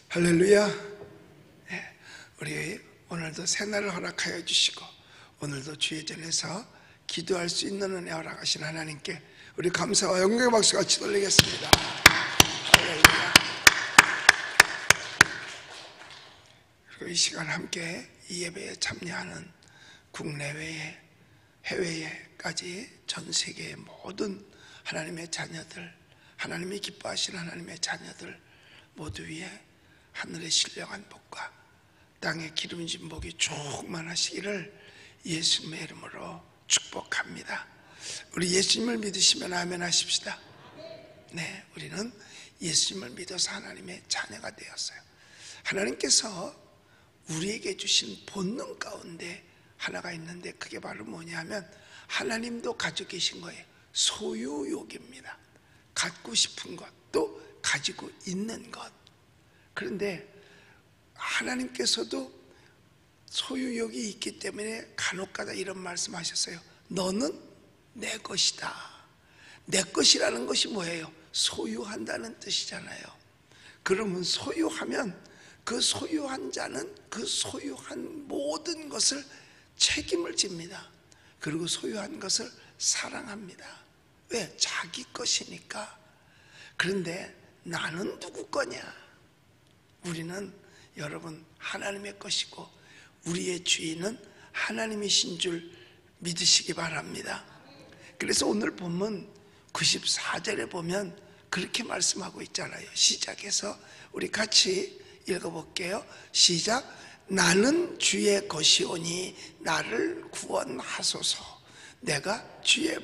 할렐루야. 네, 우리 오늘도 새날을 허락하여 주시고 오늘도 주의 전에서 기도할 수 있는 은혜 허락하신 하나님께 우리 감사와 영광의 박수 같이 돌리겠습니다. 할렐루야. 그리고 이 시간 함께 이 예배에 참여하는 국내외에 해외에까지 전 세계의 모든 하나님의 자녀들, 하나님이 기뻐하시는 하나님의 자녀들 모두 위에 하늘의 신령한 복과 땅의 기름진 복이 충만하시기를 예수님의 이름으로 축복합니다. 우리 예수님을 믿으시면 아멘 하십시다. 네, 우리는 예수님을 믿어서 하나님의 자녀가 되었어요. 하나님께서 우리에게 주신 본능 가운데 하나가 있는데 그게 바로 뭐냐면 하나님도 가지고 계신 거예요. 소유욕입니다. 갖고 싶은 것, 또 가지고 있는 것. 그런데 하나님께서도 소유욕이 있기 때문에 간혹가다 이런 말씀하셨어요. 너는 내 것이다. 내 것이라는 것이 뭐예요? 소유한다는 뜻이잖아요. 그러면 소유하면 그 소유한 자는 그 소유한 모든 것을 책임을 집니다. 그리고 소유한 것을 사랑합니다. 왜? 자기 것이니까. 그런데 나는 누구 거냐? 우리는 여러분 하나님의 것이고 우리의 주인은 하나님이신 줄 믿으시기 바랍니다. 그래서 오늘 본문 94절에 보면 그렇게 말씀하고 있잖아요. 시작해서 우리 같이 읽어볼게요. 시작. 나는 주의 것이오니 나를 구원하소서. 내가 주의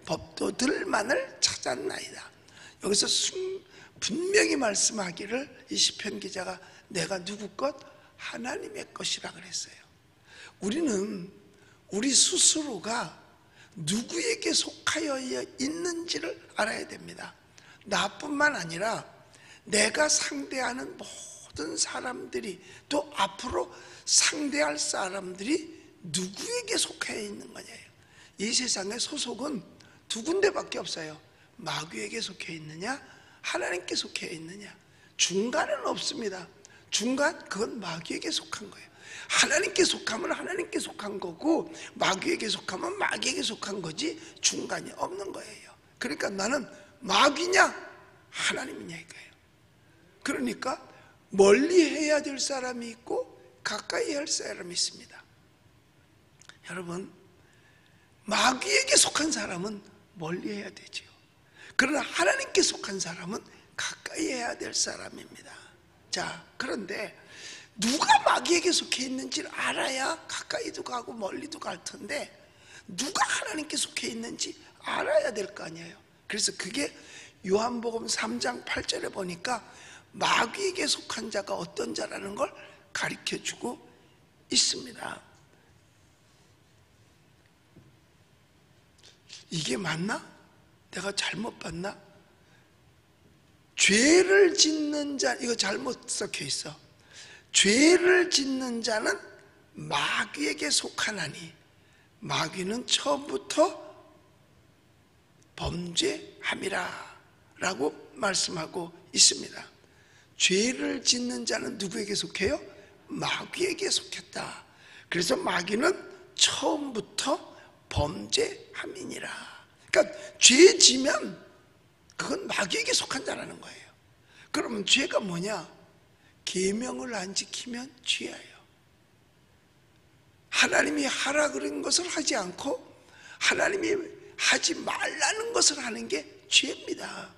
법도들만을 찾았나이다. 여기서 분명히 말씀하기를 이 시편 기자가 내가 누구 것? 하나님의 것이라 그랬어요. 우리는 우리 스스로가 누구에게 속하여 있는지를 알아야 됩니다. 나뿐만 아니라 내가 상대하는 모든 사람들이 또 앞으로 상대할 사람들이 누구에게 속하여 있는 거냐요. 이 세상의 소속은 두 군데밖에 없어요. 마귀에게 속해 있느냐, 하나님께 속해 있느냐. 중간은 없습니다. 중간, 그건 마귀에게 속한 거예요. 하나님께 속하면 하나님께 속한 거고 마귀에게 속하면 마귀에게 속한 거지 중간이 없는 거예요. 그러니까 나는 마귀냐 하나님이냐 이거예요. 그러니까 멀리 해야 될 사람이 있고 가까이 할 사람이 있습니다. 여러분, 마귀에게 속한 사람은 멀리 해야 되죠. 그러나 하나님께 속한 사람은 가까이 해야 될 사람입니다. 자, 그런데 누가 마귀에게 속해 있는지를 알아야 가까이도 가고 멀리도 갈 텐데 누가 하나님께 속해 있는지 알아야 될 거 아니에요. 그래서 그게 요한복음 3장 8절에 보니까 마귀에게 속한 자가 어떤 자라는 걸 가르쳐주고 있습니다. 이게 맞나? 내가 잘못 봤나? 죄를 짓는 자, 이거 잘못 섞여 있어. 죄를 짓는 자는 마귀에게 속하나니 마귀는 처음부터 범죄함이라 라고 말씀하고 있습니다. 죄를 짓는 자는 누구에게 속해요? 마귀에게 속했다. 그래서 마귀는 처음부터 범죄함이니라. 그러니까 죄 지면 그건 마귀에게 속한 자라는 거예요. 그러면 죄가 뭐냐? 계명을 안 지키면 죄예요. 하나님이 하라 그런 것을 하지 않고 하나님이 하지 말라는 것을 하는 게 죄입니다.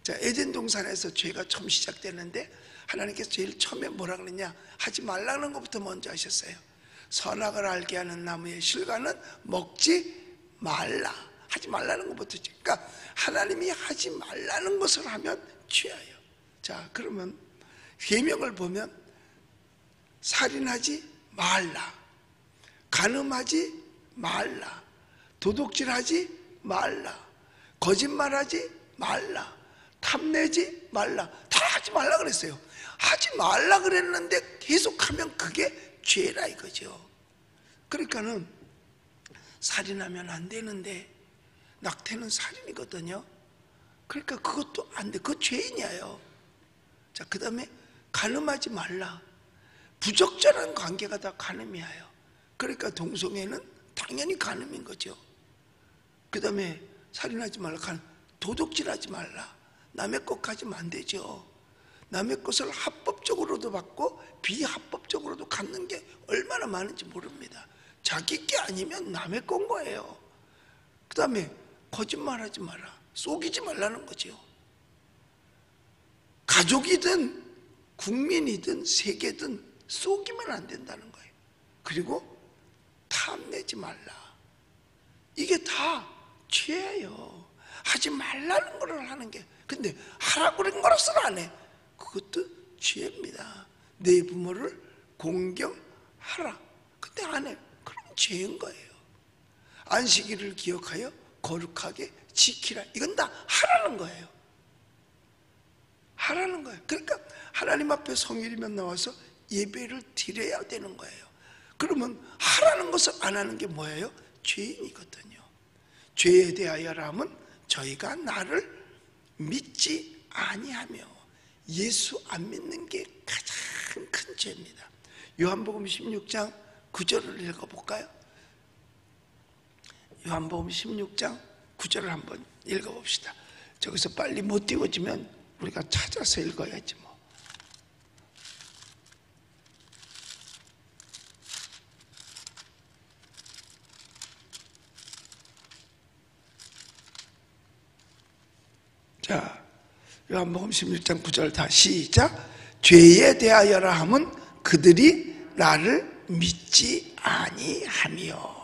자, 에덴 동산에서 죄가 처음 시작되는데 하나님께서 제일 처음에 뭐라 그랬냐? 하지 말라는 것부터 먼저 하셨어요. 선악을 알게 하는 나무의 실과는 먹지 말라. 하지 말라는 것부터. 그러니까 하나님이 하지 말라는 것을 하면 죄예요. 자, 그러면 계명을 보면 살인하지 말라, 간음하지 말라, 도둑질하지 말라, 거짓말하지 말라, 탐내지 말라. 다 하지 말라 그랬어요. 하지 말라 그랬는데 계속하면 그게 죄라 이거죠. 그러니까는 살인하면 안 되는데 낙태는 살인이거든요. 그러니까 그것도 안 돼. 그거 죄인이에요. 자, 그 다음에 간음하지 말라. 부적절한 관계가 다 간음이에요. 그러니까 동성애는 당연히 간음인 거죠. 그 다음에 살인하지 말라. 도둑질하지 말라. 남의 것 가지면 안 되죠. 남의 것을 합법적으로도 받고 비합법적으로도 갖는 게 얼마나 많은지 모릅니다. 자기 게 아니면 남의 건 거예요. 그 다음에 거짓말하지 마라. 속이지 말라는 거죠. 가족이든 국민이든 세계든 속이면 안 된다는 거예요. 그리고 탐내지 말라. 이게 다 죄예요. 하지 말라는 거를 하는 게, 근데 하라고 그런 거로서는 안 해. 그것도 죄입니다. 내 부모를 공경하라. 근데 안 해. 그럼 죄인 거예요. 안식일을 기억하여 거룩하게 지키라. 이건 다 하라는 거예요. 하라는 거예요. 그러니까 하나님 앞에 성일이면 나와서 예배를 드려야 되는 거예요. 그러면 하라는 것을 안 하는 게 뭐예요? 죄인이거든요. 죄에 대하여라면 저희가 나를 믿지 아니하며, 예수 안 믿는 게 가장 큰 죄입니다. 요한복음 16장 9절을 읽어볼까요? 요한복음 16장 9절을 한번 읽어봅시다. 저기서 빨리 못 띄워지면 우리가 찾아서 읽어야지 뭐. 자, 요한복음 16장 9절 다 시작. 죄에 대하여라 함은 그들이 나를 믿지 아니하며.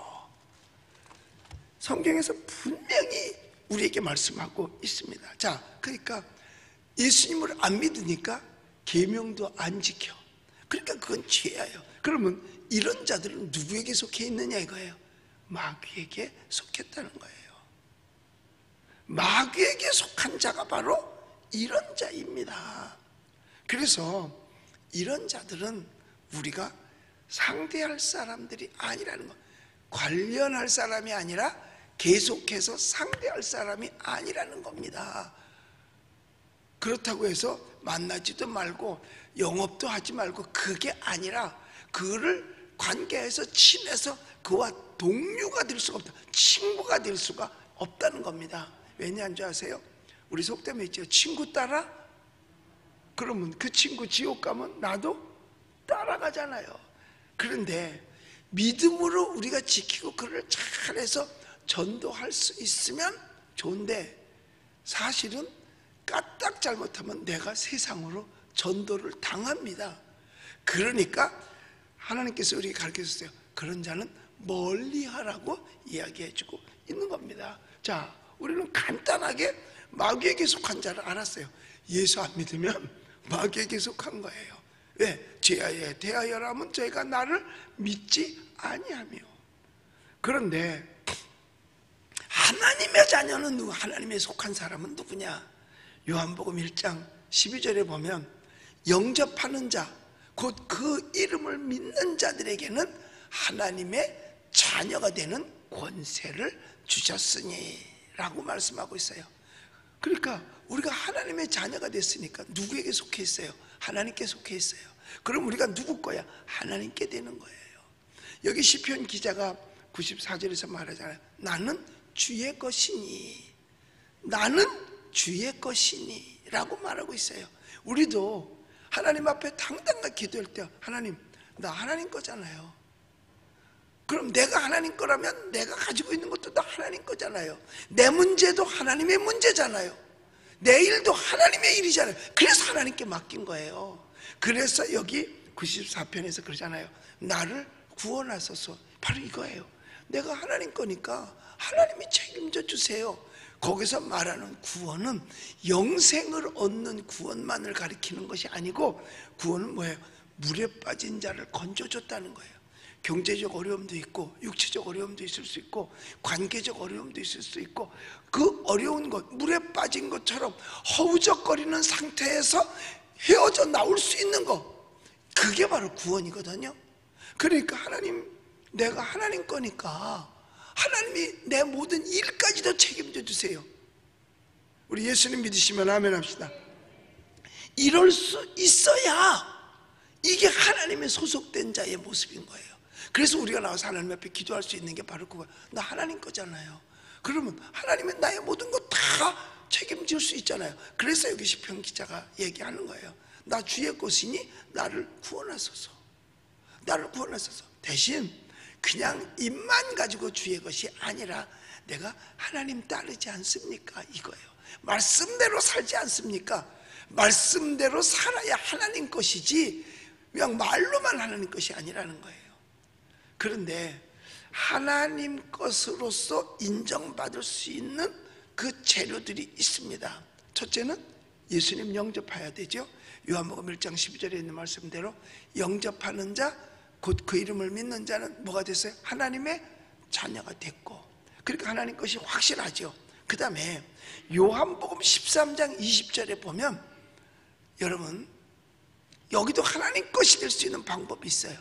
성경에서 분명히 우리에게 말씀하고 있습니다. 자, 그러니까 예수님을 안 믿으니까 계명도 안 지켜. 그러니까 그건 죄예요. 그러면 이런 자들은 누구에게 속해 있느냐 이거예요. 마귀에게 속했다는 거예요. 마귀에게 속한 자가 바로 이런 자입니다. 그래서 이런 자들은 우리가 상대할 사람들이 아니라는 거. 관련할 사람이 아니라 계속해서 상대할 사람이 아니라는 겁니다. 그렇다고 해서 만나지도 말고 영업도 하지 말고, 그게 아니라 그를 관계해서 친해서 그와 동료가 될 수가 없다. 친구가 될 수가 없다는 겁니다. 왜냐한 줄 아세요? 우리 속담에 있죠. 친구 따라? 그러면 그 친구 지옥 가면 나도 따라가잖아요. 그런데 믿음으로 우리가 지키고 그를 잘해서 전도할 수 있으면 좋은데, 사실은 까딱 잘못하면 내가 세상으로 전도를 당합니다. 그러니까 하나님께서 우리에게 가르쳐주세요. 그런 자는 멀리 하라고 이야기해주고 있는 겁니다. 자, 우리는 간단하게 마귀에게 속한 자를 알았어요. 예수 안 믿으면 마귀에게 속한 거예요. 왜? 죄에 대하여라면 저희가 나를 믿지 아니하며. 그런데 하나님의 자녀는 누구? 하나님에 속한 사람은 누구냐? 요한복음 1장 12절에 보면 영접하는 자, 곧 그 이름을 믿는 자들에게는 하나님의 자녀가 되는 권세를 주셨으니 라고 말씀하고 있어요. 그러니까 우리가 하나님의 자녀가 됐으니까 누구에게 속해 있어요? 하나님께 속해 있어요. 그럼 우리가 누구 거야? 하나님께 되는 거예요. 여기 시편 기자가 94절에서 말하잖아요. 나는 주의 것이니, 나는 주의 것이니 라고 말하고 있어요. 우리도 하나님 앞에 당당하게 기도할 때, 하나님, 나 하나님 거잖아요. 그럼 내가 하나님 거라면 내가 가지고 있는 것도 다 하나님 거잖아요. 내 문제도 하나님의 문제잖아요. 내 일도 하나님의 일이잖아요. 그래서 하나님께 맡긴 거예요. 그래서 여기 94편에서 그러잖아요. 나를 구원하소서. 바로 이거예요. 내가 하나님 거니까 하나님이 책임져 주세요. 거기서 말하는 구원은 영생을 얻는 구원만을 가리키는 것이 아니고, 구원은 뭐예요? 물에 빠진 자를 건져줬다는 거예요. 경제적 어려움도 있고, 육체적 어려움도 있을 수 있고, 관계적 어려움도 있을 수 있고, 그 어려운 것, 물에 빠진 것처럼 허우적거리는 상태에서 헤어져 나올 수 있는 것, 그게 바로 구원이거든요. 그러니까 하나님, 내가 하나님 거니까 하나님이 내 모든 일까지도 책임져 주세요. 우리 예수님 믿으시면 아멘 합시다. 이럴 수 있어야 이게 하나님의 소속된 자의 모습인 거예요. 그래서 우리가 나와서 하나님 앞에 기도할 수 있는 게 바로 그거예요. 나 하나님 거잖아요. 그러면 하나님은 나의 모든 것 다 책임질 수 있잖아요. 그래서 여기 시편 기자가 얘기하는 거예요. 나 주의 것이니 나를 구원하소서. 나를 구원하소서. 대신 그냥 입만 가지고 주의 것이 아니라 내가 하나님 따르지 않습니까? 이거예요. 말씀대로 살지 않습니까? 말씀대로 살아야 하나님 것이지 그냥 말로만 하나님 것이 아니라는 거예요. 그런데 하나님 것으로서 인정받을 수 있는 그 재료들이 있습니다. 첫째는 예수님 영접해야 되죠. 요한복음 1장 12절에 있는 말씀대로 영접하는 자, 곧 그 이름을 믿는 자는 뭐가 됐어요? 하나님의 자녀가 됐고, 그러니까 하나님 것이 확실하죠. 그 다음에 요한복음 13장 20절에 보면 여러분 여기도 하나님 것이 될 수 있는 방법이 있어요.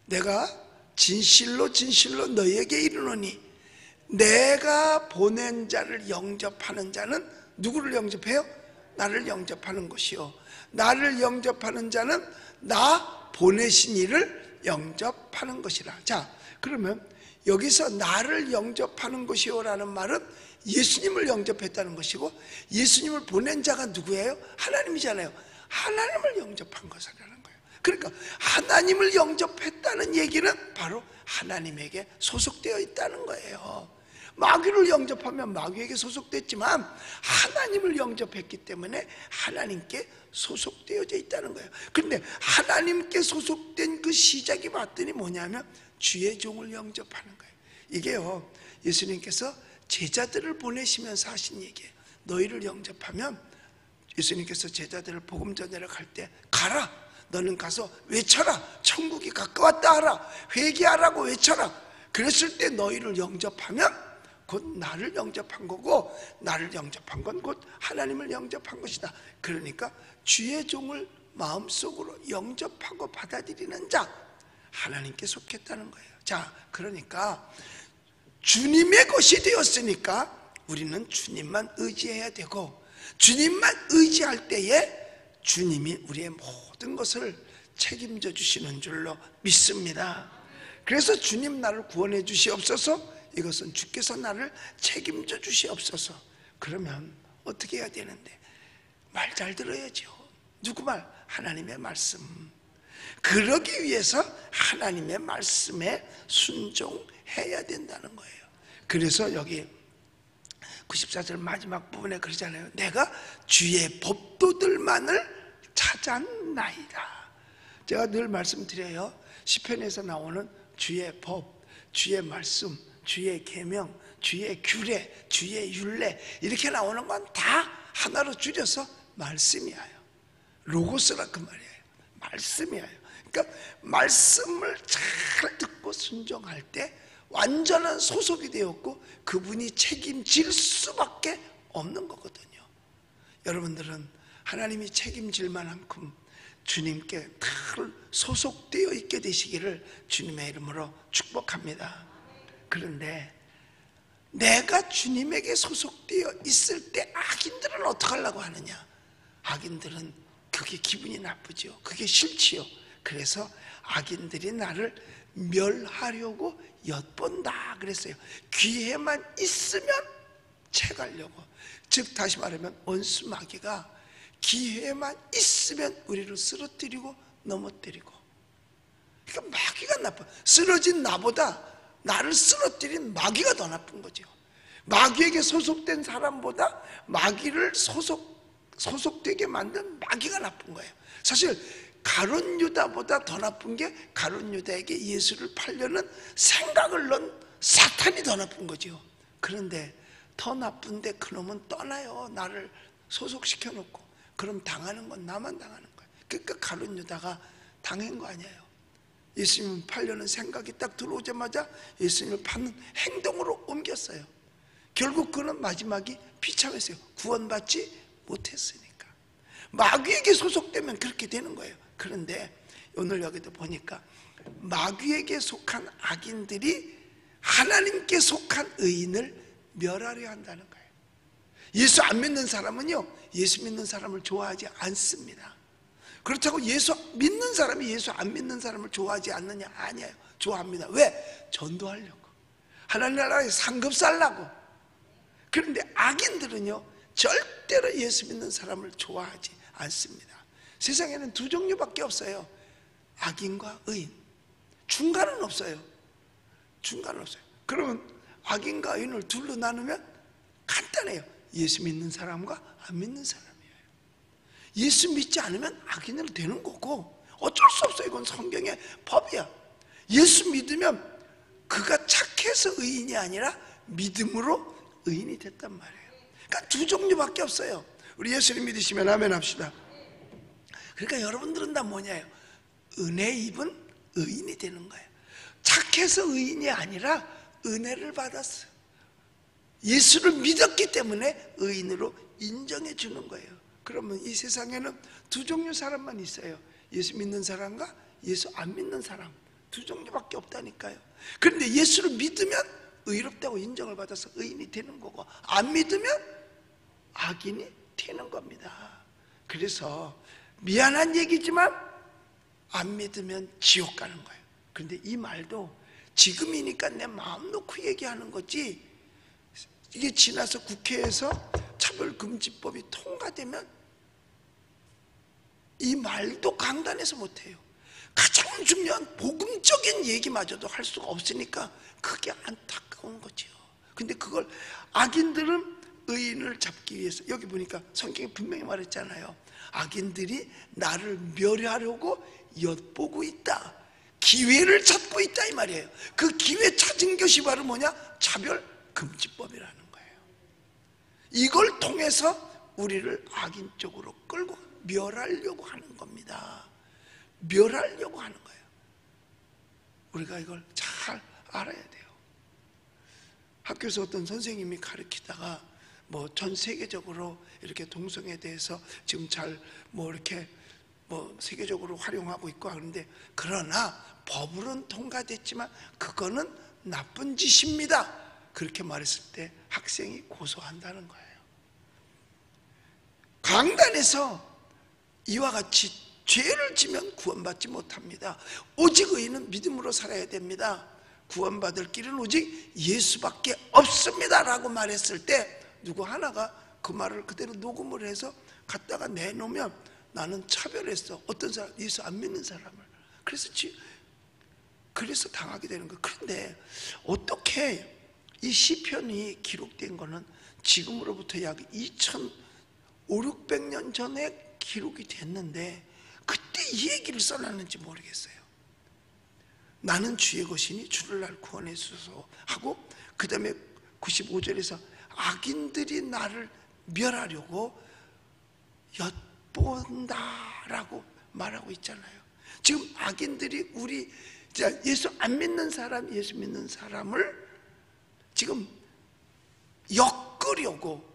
내가 진실로 진실로 너희에게 이르노니 내가 보낸 자를 영접하는 자는 누구를 영접해요? 나를 영접하는 것이요, 나를 영접하는 자는 나 보내신 이를 영접하는 것이라. 자, 그러면 여기서 나를 영접하는 것이요 라는 말은 예수님을 영접했다는 것이고, 예수님을 보낸 자가 누구예요? 하나님이잖아요. 하나님을 영접한 것이라는 거예요. 그러니까 하나님을 영접했다는 얘기는 바로 하나님에게 소속되어 있다는 거예요. 마귀를 영접하면 마귀에게 소속됐지만 하나님을 영접했기 때문에 하나님께 소속되어져 있다는 거예요. 그런데 하나님께 소속된 그 시작이 봤더니 뭐냐면 주의 종을 영접하는 거예요. 이게요, 예수님께서 제자들을 보내시면서 하신 얘기예요. 너희를 영접하면, 예수님께서 제자들을 복음 전하러 갈 때 가라, 너는 가서 외쳐라, 천국이 가까웠다 하라, 회개하라고 외쳐라. 그랬을 때 너희를 영접하면 곧 나를 영접한 거고, 나를 영접한 건 곧 하나님을 영접한 것이다. 그러니까 주의 종을 마음속으로 영접하고 받아들이는 자, 하나님께 속했다는 거예요. 자, 그러니까 주님의 것이 되었으니까 우리는 주님만 의지해야 되고, 주님만 의지할 때에 주님이 우리의 모든 것을 책임져 주시는 줄로 믿습니다. 그래서 주님 나를 구원해 주시옵소서, 이것은 주께서 나를 책임져 주시옵소서. 그러면 어떻게 해야 되는데? 말 잘 들어야죠. 누구 말? 하나님의 말씀. 그러기 위해서 하나님의 말씀에 순종해야 된다는 거예요. 그래서 여기 94절 마지막 부분에 그러잖아요. 내가 주의 법도들만을 찾았나이다. 제가 늘 말씀드려요. 시편에서 나오는 주의 법, 주의 말씀, 주의 계명, 주의 규례, 주의 율례, 이렇게 나오는 건 다 하나로 줄여서 말씀이에요. 로고스라 그 말이에요. 말씀이에요. 그러니까 말씀을 잘 듣고 순종할 때 완전한 소속이 되었고 그분이 책임질 수밖에 없는 거거든요. 여러분들은 하나님이 책임질 만큼 주님께 다 소속되어 있게 되시기를 주님의 이름으로 축복합니다. 그런데 내가 주님에게 소속되어 있을 때 악인들은 어떻게 하려고 하느냐? 악인들은 그게 기분이 나쁘죠. 그게 싫지요. 그래서 악인들이 나를 멸하려고 엿본다 그랬어요. 기회만 있으면 채가려고. 즉 다시 말하면 원수 마귀가 기회만 있으면 우리를 쓰러뜨리고 넘어뜨리고. 그러니까 마귀가 나빠. 쓰러진 나보다 나를 쓰러뜨린 마귀가 더 나쁜 거죠. 마귀에게 소속된 사람보다 마귀를 소속되게 만든 마귀가 나쁜 거예요. 사실 가룟 유다보다 더 나쁜 게 가룟 유다에게 예수를 팔려는 생각을 넣은 사탄이 더 나쁜 거죠. 그런데 더 나쁜데 그놈은 떠나요. 나를 소속시켜 놓고. 그럼 당하는 건 나만 당하는 거예요. 그러니까 가룟 유다가 당한 거 아니에요. 예수님을 팔려는 생각이 딱 들어오자마자 예수님을 파는 행동으로 옮겼어요. 결국 그는 마지막이 비참했어요. 구원받지 못했으니까. 마귀에게 소속되면 그렇게 되는 거예요. 그런데 오늘 여기도 보니까 마귀에게 속한 악인들이 하나님께 속한 의인을 멸하려 한다는 거예요. 예수 안 믿는 사람은요, 예수 믿는 사람을 좋아하지 않습니다. 그렇다고 예수 믿는 사람이 예수 안 믿는 사람을 좋아하지 않느냐? 아니에요. 좋아합니다. 왜? 전도하려고, 하나님 나라에 상급 살라고. 그런데 악인들은요 절대로 예수 믿는 사람을 좋아하지 않습니다. 세상에는 두 종류밖에 없어요. 악인과 의인. 중간은 없어요. 중간은 없어요. 그러면 악인과 의인을 둘로 나누면 간단해요. 예수 믿는 사람과 안 믿는 사람이에요. 예수 믿지 않으면 악인으로 되는 거고 어쩔 수 없어요. 이건 성경의 법이야. 예수 믿으면 그가 착해서 의인이 아니라 믿음으로 의인이 됐단 말이에요. 그러니까 두 종류밖에 없어요. 우리 예수를 믿으시면 아멘 합시다. 그러니까 여러분들은 다 뭐냐요? 은혜 입은 의인이 되는 거예요. 착해서 의인이 아니라 은혜를 받았어요. 예수를 믿었기 때문에 의인으로 인정해 주는 거예요. 그러면 이 세상에는 두 종류 사람만 있어요. 예수 믿는 사람과 예수 안 믿는 사람. 두 종류밖에 없다니까요. 그런데 예수를 믿으면 의롭다고 인정을 받아서 의인이 되는 거고, 안 믿으면 악인이 되는 겁니다. 그래서 미안한 얘기지만 안 믿으면 지옥 가는 거예요. 그런데 이 말도 지금이니까 내 마음 놓고 얘기하는 거지, 이게 지나서 국회에서 차별금지법이 통과되면 이 말도 강단에서 못해요. 가장 중요한 복음적인 얘기마저도 할 수가 없으니까 그게 안타까운 거죠. 근데 그걸 악인들은 의인을 잡기 위해서, 여기 보니까 성경에 분명히 말했잖아요. 악인들이 나를 멸하려고 엿보고 있다, 기회를 찾고 있다, 이 말이에요. 그 기회 찾은 것이 바로 뭐냐? 차별금지법이라는 거예요. 이걸 통해서 우리를 악인 쪽으로 끌고 멸하려고 하는 겁니다. 멸하려고 하는 거예요. 우리가 이걸 잘 알아야 돼요. 학교에서 어떤 선생님이 가르치다가 뭐 전 세계적으로 이렇게 동성애에 대해서 지금 잘 뭐 이렇게 뭐 세계적으로 활용하고 있고 하는데, 그러나 법으로는 통과됐지만 그거는 나쁜 짓입니다, 그렇게 말했을 때 학생이 고소한다는 거예요. 강단에서 이와 같이 죄를 지면 구원받지 못합니다. 오직 의인은 믿음으로 살아야 됩니다. 구원받을 길은 오직 예수밖에 없습니다 라고 말했을 때 누구 하나가 그 말을 그대로 녹음을 해서 갖다가 내놓으면 나는 차별했어, 어떤 사람, 예수 안 믿는 사람을. 그래서 당하게 되는 거예요. 그런데 어떻게 이 시편이 기록된 거는 지금으로부터 약 2,500~600년 전에 기록이 됐는데 그때 이 얘기를 써놨는지 모르겠어요. 나는 주의 것이니 주를 날 구원해 주소서 하고, 그 다음에 95절에서 악인들이 나를 멸하려고 엿본다라고 말하고 있잖아요. 지금 악인들이 우리 예수 안 믿는 사람, 예수 믿는 사람을 지금 엿보려고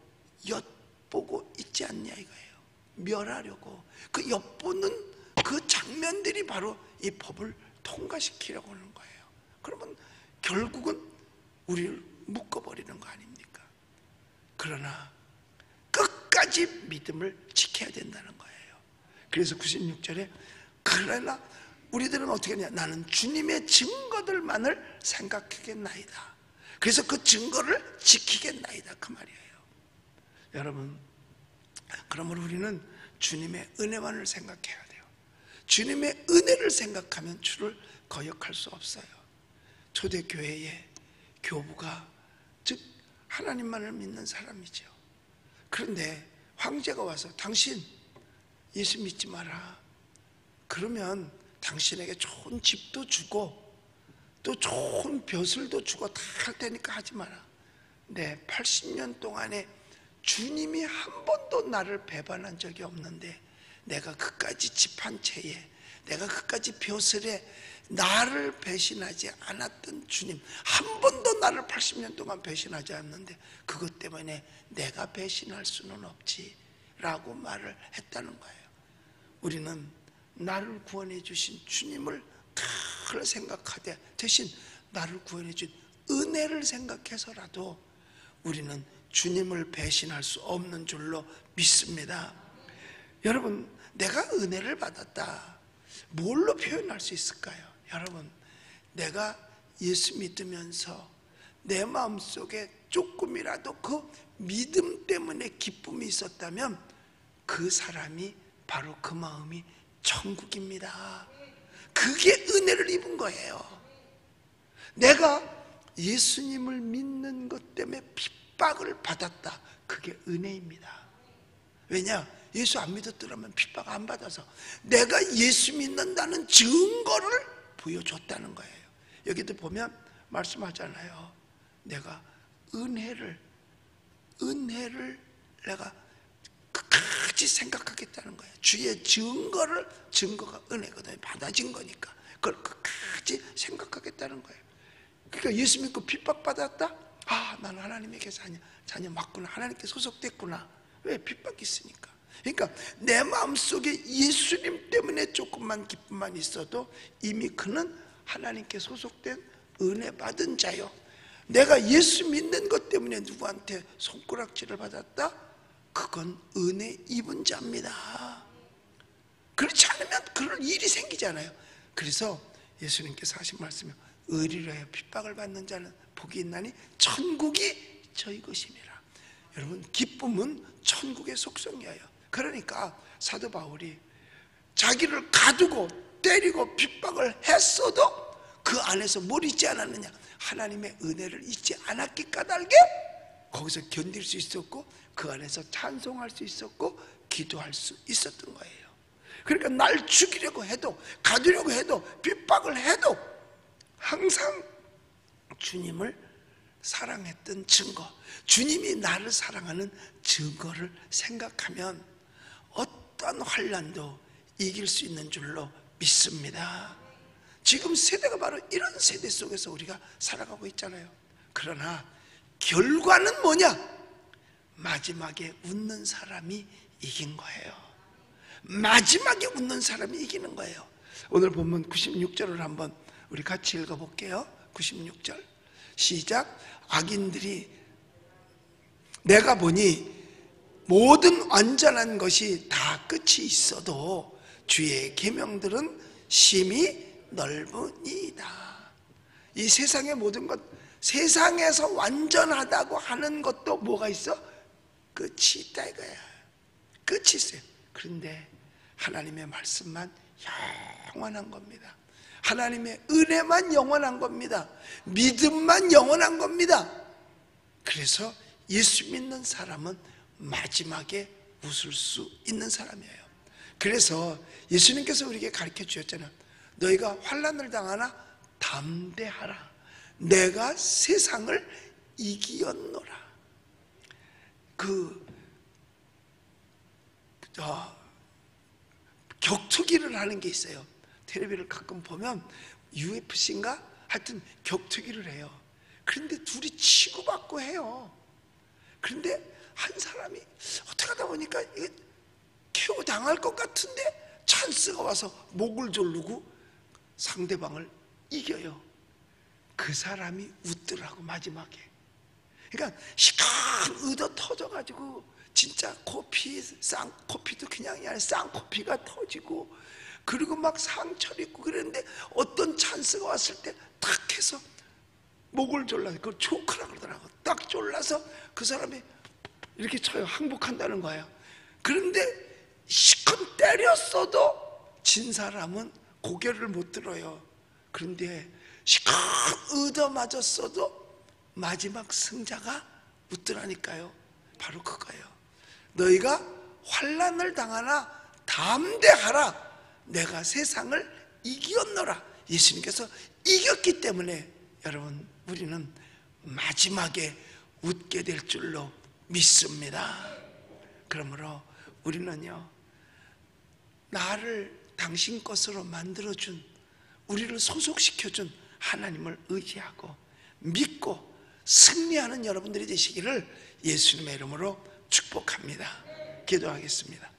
엿보고 있지 않냐 이거예요. 멸하려고. 그 엿보는 그 장면들이 바로 이 법을 통과시키려고 하는 거예요. 그러면 결국은 우리를 묶어버리는 거 아닙니까? 그러나 끝까지 믿음을 지켜야 된다는 거예요. 그래서 96절에 그러나 우리들은 어떻게 하냐? 나는 주님의 증거들만을 생각하겠나이다. 그래서 그 증거를 지키겠나이다, 그 말이에요. 여러분, 그러므로 우리는 주님의 은혜만을 생각해야 돼요. 주님의 은혜를 생각하면 주를 거역할 수 없어요. 초대교회의 교부가 즉 하나님만을 믿는 사람이죠. 그런데 황제가 와서 당신 예수 믿지 마라, 그러면 당신에게 좋은 집도 주고 또 좋은 벼슬도 주고 다 할 테니까 하지 마라. 네, 80년 동안에 주님이 한 번도 나를 배반한 적이 없는데 내가 그까지 집 한 채에, 내가 그까지 벼슬에 나를 배신하지 않았던 주님, 한 번도 나를 80년 동안 배신하지 않았는데 그것 때문에 내가 배신할 수는 없지 라고 말을 했다는 거예요. 우리는 나를 구원해 주신 주님을 늘 생각하되 대신 나를 구원해 준 은혜를 생각해서라도 우리는 주님을 배신할 수 없는 줄로 믿습니다. 여러분, 내가 은혜를 받았다. 뭘로 표현할 수 있을까요? 여러분, 내가 예수 믿으면서 내 마음속에 조금이라도 그 믿음 때문에 기쁨이 있었다면 그 사람이 바로 그 마음이 천국입니다. 그게 은혜를 입은 거예요. 내가 예수님을 믿는 것 때문에 핍박을 받았다. 그게 은혜입니다. 왜냐? 예수 안 믿었더라면 핍박 안 받아서 내가 예수 믿는다는 증거를 보여줬다는 거예요. 여기도 보면 말씀하잖아요. 내가 은혜를 내가 끝까지 생각하겠다는 거예요. 주의 증거가 은혜거든요. 받아진 거니까 그걸 끝까지 생각하겠다는 거예요. 그러니까 예수 믿고 핍박받았다? 아, 나는 하나님에게 자녀 맞구나. 하나님께 소속됐구나. 왜? 핍박이 있으니까. 그러니까 내 마음속에 예수님 때문에 조금만 기쁨만 있어도 이미 그는 하나님께 소속된 은혜 받은 자요. 내가 예수 믿는 것 때문에 누구한테 손가락질을 받았다? 그건 은혜 입은 자입니다. 그렇지 않으면 그럴 일이 생기잖아요. 그래서 예수님께서 하신 말씀이 의리로 하여 핍박을 받는 자는 복이 있나니 천국이 저희 것임이라. 여러분, 기쁨은 천국의 속성이에요. 그러니까 사도 바울이 자기를 가두고 때리고 핍박을 했어도 그 안에서 뭘 잊지 않았느냐? 하나님의 은혜를 잊지 않았기 까닭에 거기서 견딜 수 있었고 그 안에서 찬송할 수 있었고 기도할 수 있었던 거예요. 그러니까 날 죽이려고 해도 가두려고 해도 핍박을 해도 항상 주님을 사랑했던 증거, 주님이 나를 사랑하는 증거를 생각하면 어떤 환난도 이길 수 있는 줄로 믿습니다. 지금 세대가 바로 이런 세대 속에서 우리가 살아가고 있잖아요. 그러나 결과는 뭐냐? 마지막에 웃는 사람이 이긴 거예요. 마지막에 웃는 사람이 이기는 거예요. 오늘 본문 96절을 한번 우리 같이 읽어볼게요. 96절 시작. 악인들이 내가 보니 모든 완전한 것이 다 끝이 있어도 주의 계명들은 심히 넓으니이다. 이 세상의 모든 것, 세상에서 완전하다고 하는 것도 뭐가 있어? 끝이 있다 이거야. 끝이 있어요. 그런데 하나님의 말씀만 영원한 겁니다. 하나님의 은혜만 영원한 겁니다. 믿음만 영원한 겁니다. 그래서 예수 믿는 사람은 마지막에 웃을 수 있는 사람이에요. 그래서 예수님께서 우리에게 가르쳐 주셨잖아요. 너희가 환난을 당하나 담대하라. 내가 세상을 이기었노라. 격투기를 하는 게 있어요. 텔레비를 가끔 보면 UFC인가? 하여튼 격투기를 해요. 그런데 둘이 치고받고 해요. 그런데 한 사람이 어떻게 하다 보니까 KO 당할 것 같은데 찬스가 와서 목을 조르고 상대방을 이겨요. 그 사람이 웃더라고 마지막에. 그러니까 시큰 얻어 터져가지고 진짜 쌍코피도 그냥이 아니라 쌍코피가 터지고 그리고 막 상처를 입고 그랬는데 어떤 찬스가 왔을 때 탁 해서 목을 졸라서 그걸 초크라 그러더라고. 딱 졸라서 그 사람이 이렇게 쳐요. 항복한다는 거예요. 그런데 시큰 때렸어도 진 사람은 고개를 못 들어요. 그런데 시큰 얻어 맞았어도 마지막 승자가 웃더라니까요. 바로 그거예요. 너희가 환난을 당하나 담대하라. 내가 세상을 이기었노라. 예수님께서 이겼기 때문에 여러분 우리는 마지막에 웃게 될 줄로 믿습니다. 그러므로 우리는요, 나를 당신 것으로 만들어준, 우리를 소속시켜준 하나님을 의지하고 믿고 승리하는 여러분들이 되시기를 예수님의 이름으로 축복합니다. 기도하겠습니다.